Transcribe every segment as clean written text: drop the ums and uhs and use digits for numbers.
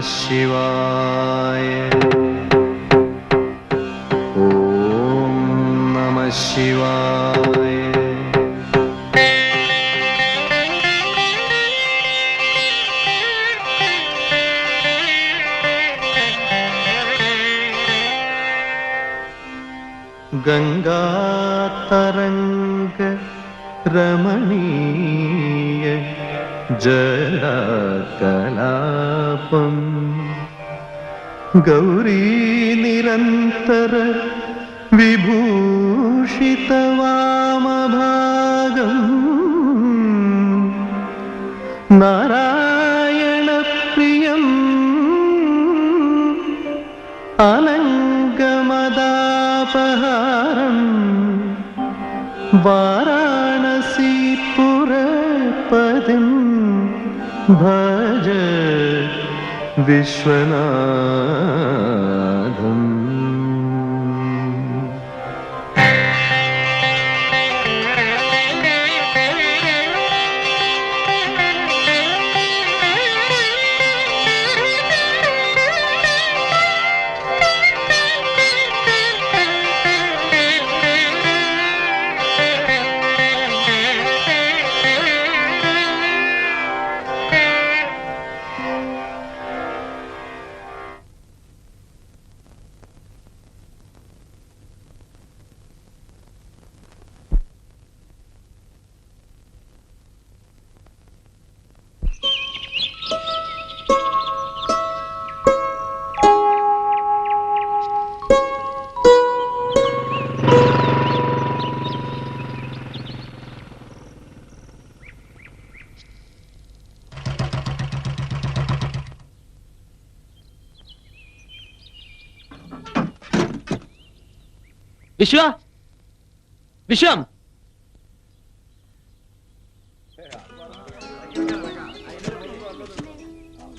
ശിവായ ഓം നമഃ ശിവായ. ഗംഗാതരംഗ രമണീയ ജലകലാപം ഗൗരീ നിരന്തര വിഭൂഷിതവാമഭാഗം നാരായണപ്രിയം അനംഗമദാപഹാരം വാരാണസീപുരപതിം ഭജ വിശ്വനാഥം. വിശ്വ വിശ്വം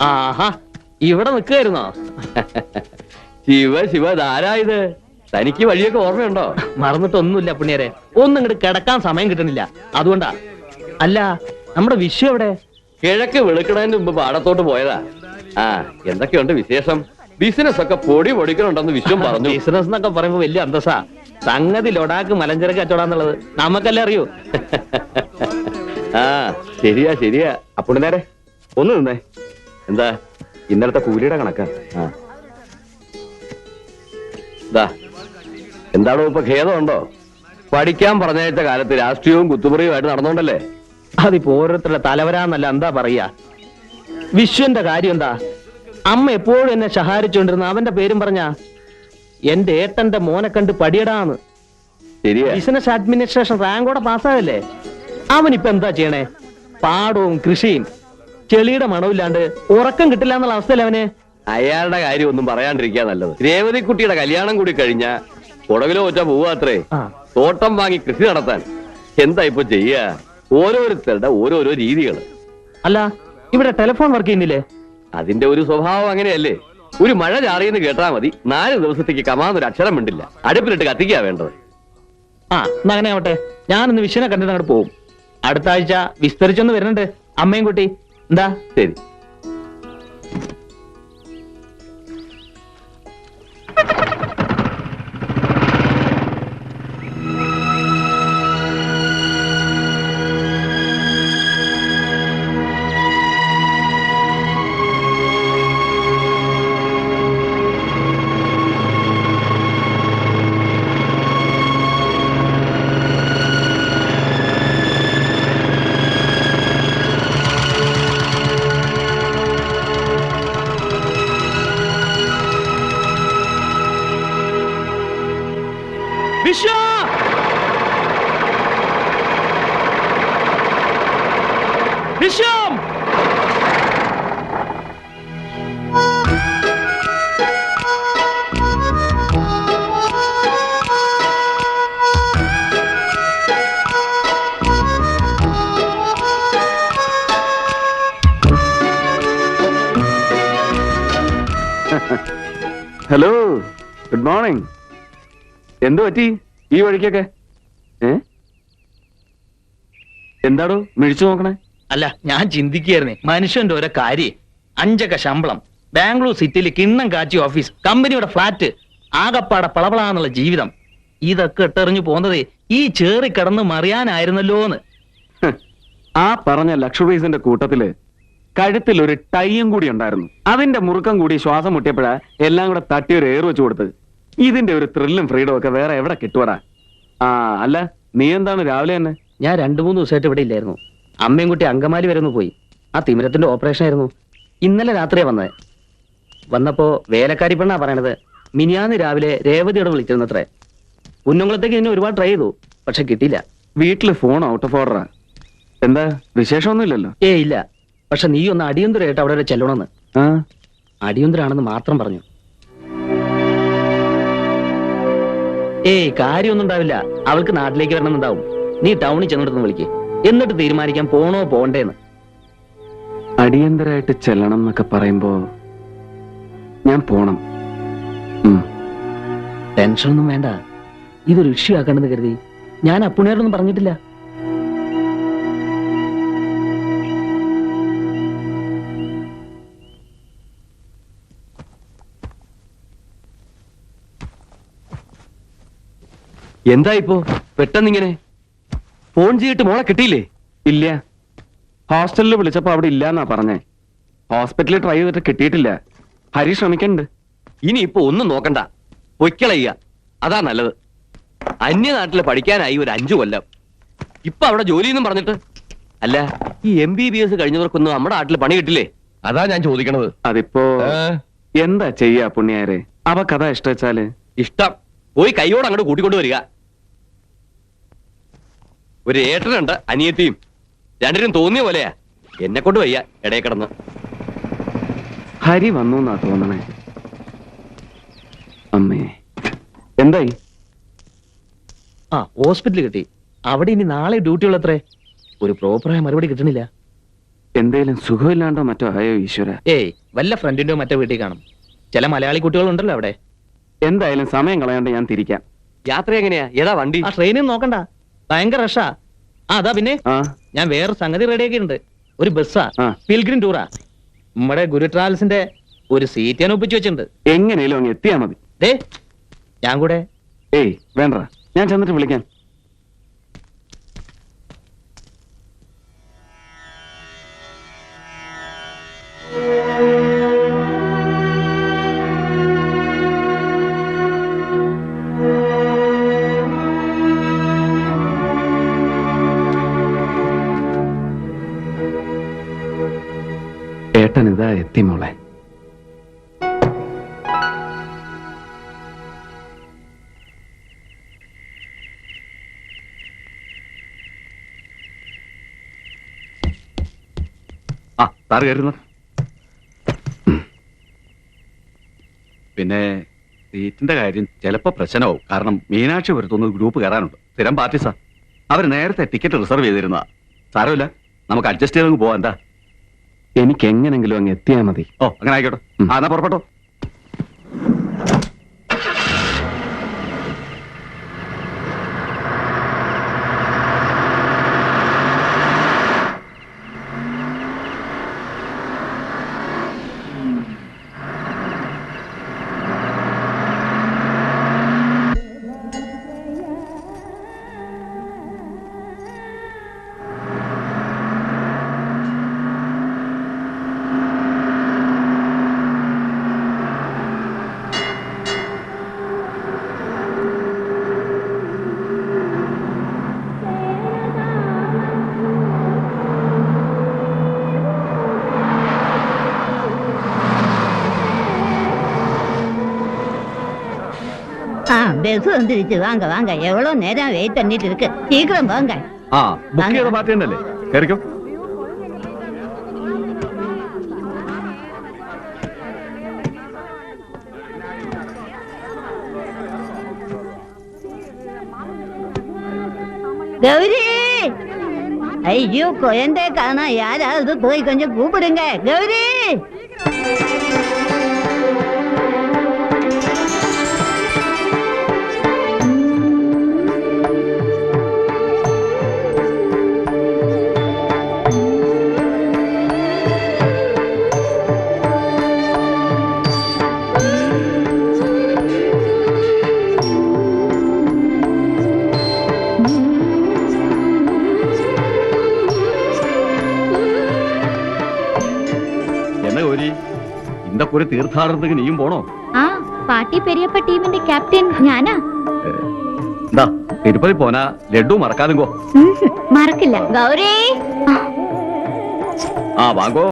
ആഹാ ഇവിടെ നിൽക്കുകയായിരുന്നോ? ശിവ ശിവ ധാരായത് തനിക്ക് വഴിയൊക്കെ ഓർമ്മയുണ്ടോ? മറന്നിട്ടൊന്നുമില്ല പുണ്യരെ, ഒന്നും ഇങ്ങോട്ട് കിടക്കാൻ സമയം കിട്ടണില്ല, അതുകൊണ്ടാ. അല്ല, നമ്മുടെ വിശ്വ എവിടെ? കിഴക്ക് വെളുക്കണതിന് മുമ്പ് പാടത്തോട്ട് പോയതാ. ആ, എന്തൊക്കെയുണ്ട് വിശേഷം? ബിസിനസ് ഒക്കെ പൊടിക്കണുണ്ടെന്ന് വിശ്വം പറഞ്ഞു. ബിസിനസ് എന്നൊക്കെ പറയുമ്പോ വലിയ അന്തസ്സാ. സംഗതി ലൊടാക്ക് മലഞ്ചരക്ക് കച്ചവടാന്നുള്ളത് നമുക്കല്ലേ അറിയൂ. ആ ശരിയാ ശരിയാ. അപ്പോൾ നേരെ ഒന്ന് നിന്നേ. എന്താ ഇന്നലത്തെ കൂലിയുടെ കണക്കാ? ആ എന്താണോ ഇപ്പൊ ഖേദമുണ്ടോ? പഠിക്കാൻ പറഞ്ഞയച്ച കാലത്ത് രാഷ്ട്രീയവും കുത്തുപറിയുമായിട്ട് നടന്നോണ്ടല്ലേ? അതിപ്പോ ഓരോരുത്തരുടെ തലവരാന്നല്ല, എന്താ പറയാ. വിശ്വന്റെ കാര്യം എന്താ? അമ്മ എപ്പോഴും എന്നെ സഹായിച്ചുകൊണ്ടിരുന്ന അവന്റെ പേരും പറഞ്ഞ എന്റെ ഏട്ടന്റെ മോനെ കണ്ട് പടിയടാന്ന്. ശരിയാ. Business administration റാങ്കോടെ പാസ്സായല്ലേ. അവനിപ്പൊ എന്താ ചെയ്യണേ? പാടവും കൃഷിയും ചെളിയുടെ മണവില്ലാണ്ട് ഉറക്കം കിട്ടില്ല എന്നുള്ള അവസ്ഥയിൽ അവന്. അയാളുടെ കാര്യം ഒന്നും പറയാണ്ടിരിക്കാ നല്ലത്. രേവതിക്കുട്ടിയുടെ കല്യാണം കൂടി കഴിഞ്ഞ കുടകിലോ വെച്ചാ പോവാത്രേ തോട്ടം വാങ്ങി കൃഷി നടത്താൻ. എന്താ ഇപ്പൊ ചെയ്യാ? ഓരോരുത്തരുടെ ഓരോരോ രീതികള്. അല്ല, ഇവിടെ ടെലിഫോൺ വർക്ക് ചെയ്യുന്നില്ലേ? അതിന്റെ ഒരു സ്വഭാവം അങ്ങനെയല്ലേ. ഒരു മഴ ചാറിയെന്ന് കേട്ടാ മതി, 4 ദിവസത്തേക്ക് കമാന്നൊരു അക്ഷരം മിണ്ടില്ല. അടുപ്പിലിട്ട് കത്തിക്കാ വേണ്ടത്. ആ എന്നാ അങ്ങനെ ആവട്ടെ. ഞാനിന്ന് വിശ്വനെ കണ്ടിട്ട് അങ്ങോട്ട് പോവും. അടുത്ത ആഴ്ച വിസ്തരിച്ചൊന്ന് വരുന്നുണ്ട് അമ്മയും കുട്ടി. എന്താ? ശരി. Hello, good morning. എന്തു പറ്റി ഈ വഴിക്കൊക്കെ? എന്താടോ മിഴിച്ചു നോക്കണേ? അല്ല, ഞാൻ ചിന്തിക്കുകയായിരുന്നേ, മനുഷ്യന്റെ ഓരോ കാര്യം. 5 അക്ക ശമ്പളം, ബാംഗ്ലൂർ സിറ്റിയിൽ കിണ്ണം കാച്ചി ഓഫീസ്, കമ്പനിയുടെ ഫ്ലാറ്റ്, ആകപ്പാടെ പളപളാന്നുള്ള ജീവിതം. ഇതൊക്കെ ഇട്ടെറിഞ്ഞു പോന്നതേ ഈ ചേറി കിടന്ന് മറിയാനായിരുന്നല്ലോന്ന്. ആ പറഞ്ഞ ലക്ഷറീസിന്റെ കൂട്ടത്തില് കഴുത്തിൽ ഒരു ടൈയും കൂടി ഉണ്ടായിരുന്നു. അതിന്റെ മുറുക്കം കൂടി ശ്വാസം മുട്ടിയപ്പോഴാ എല്ലാം കൂടെ തട്ടി ഒരു എയർ വെച്ച് കൊടുത്തത്. ഇതിന്റെ ഒരു ത്രില്ലും ഫ്രീഡം ഒക്കെ വേറെ എവിടെ കിട്ടുവാടാ? ആ അല്ല, നീ എന്താണ് രാവിലെ തന്നെ? ഞാൻ 2-3 ദിവസമായിട്ട് ഇവിടെ ഇല്ലായിരുന്നു. അമ്മയും കുട്ടി അങ്കമാലി വരെ ഒന്ന് പോയി. ആ തിമിരത്തിന്റെ ഓപ്പറേഷൻ ആയിരുന്നു. ഇന്നലെ രാത്രിയാ വന്നത്. വന്നപ്പോ വേലക്കാരി പെണ്ണാ പറയണത് മിനിയാന്ന് രാവിലെ രേവതിയോട് വിളിച്ചിരുന്നത്രേ. കുന്നംകുളത്തേക്ക് ഇന്നെ ഒരുപാട് ട്രൈ ചെയ്തു, പക്ഷെ കിട്ടിയില്ല. വീട്ടില് ഫോൺ ഔട്ട് ഓഫ് ഓർഡറാ. എന്താ വിശേഷമൊന്നുമില്ലല്ലോ? ഇല്ല, പക്ഷെ നീ ഒന്ന് അടിയന്തരമായിട്ട് അവിടെ വരെ ചെല്ലണമെന്ന്. അടിയന്തരാണെന്ന് മാത്രം പറഞ്ഞു. കാര്യമൊന്നും ഉണ്ടാവില്ല. അവൾക്ക് നാട്ടിലേക്ക് വരണമെന്നുണ്ടാവും. നീ ടൗണിൽ ചെന്നിടത്തുനിന്ന് വിളിക്ക്, എന്നിട്ട് തീരുമാനിക്കാൻ പോണോ പോണ്ടേന്ന്. അടിയന്തരായിട്ട് ചെല്ലണം എന്നൊക്കെ പറയുമ്പോ ഞാൻ പോണം. ടെൻഷനൊന്നും വേണ്ട. ഇതൊരു ഇഷ്യൂ ആക്കണമെന്ന് കരുതി ഞാൻ അപ്പുണ്ണിയോടൊന്നും പറഞ്ഞിട്ടില്ല. എന്താ ഇപ്പോ പെട്ടെന്നിങ്ങനെ? ഫോൺ ചെയ്തിട്ട് മോളെ കിട്ടിയില്ലേ? ഇല്ല, ഹോസ്റ്റലിൽ വിളിച്ചപ്പോ അവിടെ ഇല്ലാന്നാ പറഞ്ഞേ. ഹോസ്പിറ്റലിൽ ട്രൈ ചെയ്തിട്ട് കിട്ടിയിട്ടില്ല. ഹരി ശ്രമിക്കണ്ട്. ഇനി ഇപ്പൊ ഒന്നും നോക്കണ്ട, പൊയ്ക്കളയ്യ, അതാ നല്ലത്. അന്യനാട്ടില് പഠിക്കാനായി ഒരു 5 കൊല്ലം. ഇപ്പൊ അവിടെ ജോലിയെന്നും പറഞ്ഞിട്ട്. അല്ല, ഈ MBBS കഴിഞ്ഞവർക്കൊന്നും നമ്മുടെ നാട്ടിൽ പണി കിട്ടില്ലേ? അതാ ഞാൻ ചോദിക്കണത്. അതിപ്പോ എന്താ ചെയ്യാ പുണ്യാരെ? അവക്കഥാ ഇഷ്ടം വെച്ചാല് ഇഷ്ടം പോയി കൈയോട് അങ്ങോട്ട് കൂട്ടിക്കൊണ്ടു വരിക. ഒരു ഏട്ടനുണ്ട്, അനിയത്തിയും. രണ്ടിനും തോന്നിയ പോലെയാ. എന്നെ കൊണ്ട് വയ്യ ഇടയിൽ കിടന്ന്. ഹരി വന്നു എന്നാ തോന്നണേ. അമ്മേ, എന്തായി? ഹോസ്പിറ്റലിൽ കിട്ടി. അവിടെ ഇനി നാളെ ഡ്യൂട്ടി ഉള്ളത്രേ. ഒരു പ്രോപ്പറായ മറുപടി കിട്ടണില്ല. എന്തേലും സുഖമില്ലാണ്ടോ മറ്റോ ആയോ ഈശ്വര? വല്ല ഫ്രണ്ടിന്റെയോ മറ്റോ വീട്ടിൽ കാണും. ചില മലയാളി കുട്ടികളുണ്ടല്ലോ അവിടെ. എന്തായാലും സമയം കളയാണ്ട് ഞാൻ തിരിക്കാം. യാത്ര എങ്ങനെയാ? ഏതാ വണ്ടി? ട്രെയിനിൽ നോക്കണ്ട, ഭയങ്കര റഷാ. അതാ പിന്നെ ഞാൻ വേറെ സംഗതി റെഡിയാക്കിയിട്ടുണ്ട്. ഒരു ബസ്സാ, പിൽഗ്രിം ടൂറാ. നമ്മുടെ ഗുരു ട്രാവൽസിന്റെ ഒരു സീറ്റ് ഞാൻ ഒപ്പിച്ചു വെച്ചിട്ടുണ്ട്. എങ്ങനെയും അങ്ങ് എത്തിയാ മതി. ഞാൻ കൂടെ. വേണ്ട, ഞാൻ ചെന്നിട്ട് വിളിക്കാം. ഏട്ടൻ ഇതാ എത്തി മോളെ. സാറ് കയറുന്നു. പിന്നെ സീറ്റിന്റെ കാര്യം ചിലപ്പോ പ്രശ്നമാവും. കാരണം മീനാക്ഷി വരുത്തുന്ന ഗ്രൂപ്പ് കയറാനുണ്ട്. സ്ഥിരം പാർട്ടീസാ. അവർ നേരത്തെ ടിക്കറ്റ് റിസർവ് ചെയ്തിരുന്നതാ. സാരമില്ല, നമുക്ക് അഡ്ജസ്റ്റ് ചെയ്ത് പോവാ. എന്താ? എനിക്ക് എങ്ങനെങ്കിലും അങ്ങ് എത്തിയാ മതി. അങ്ങനെ ആയിക്കോട്ടെ. എന്നാ പുറപ്പെട്ടോ. பஸ் வந்துருச்சு. வாங்க வாங்க, எவ்வளவு நேரம் வெயிட் பண்ணிட்டு இருக்கு. சீக்கிரம் வாங்க. ബുക്ക് ചെയ്ത പാർട്ടി ഉണ്ടല്ലേ? കയറിക്കോ. கௌரி, ஐயோ குழந்தை காணா. யாராவது போய் கொஞ்சம் கூப்பிடுங்க. கௌரி, என்ன கௌரி இந்த ஒரு தீர்த்தாടനத்துக்கு നീയും പോണോ? ആ പാട്ടി പെരിയപ്പ ടീമിന്റെ ക്യാപ്റ്റൻ ഞാനാ. എന്താ തിരുപ്പതി പോനാ ലഡ്ഡു മറക്കാതെ മറക്കില്ല. ഗൗരി ആ വാങ്ങോ.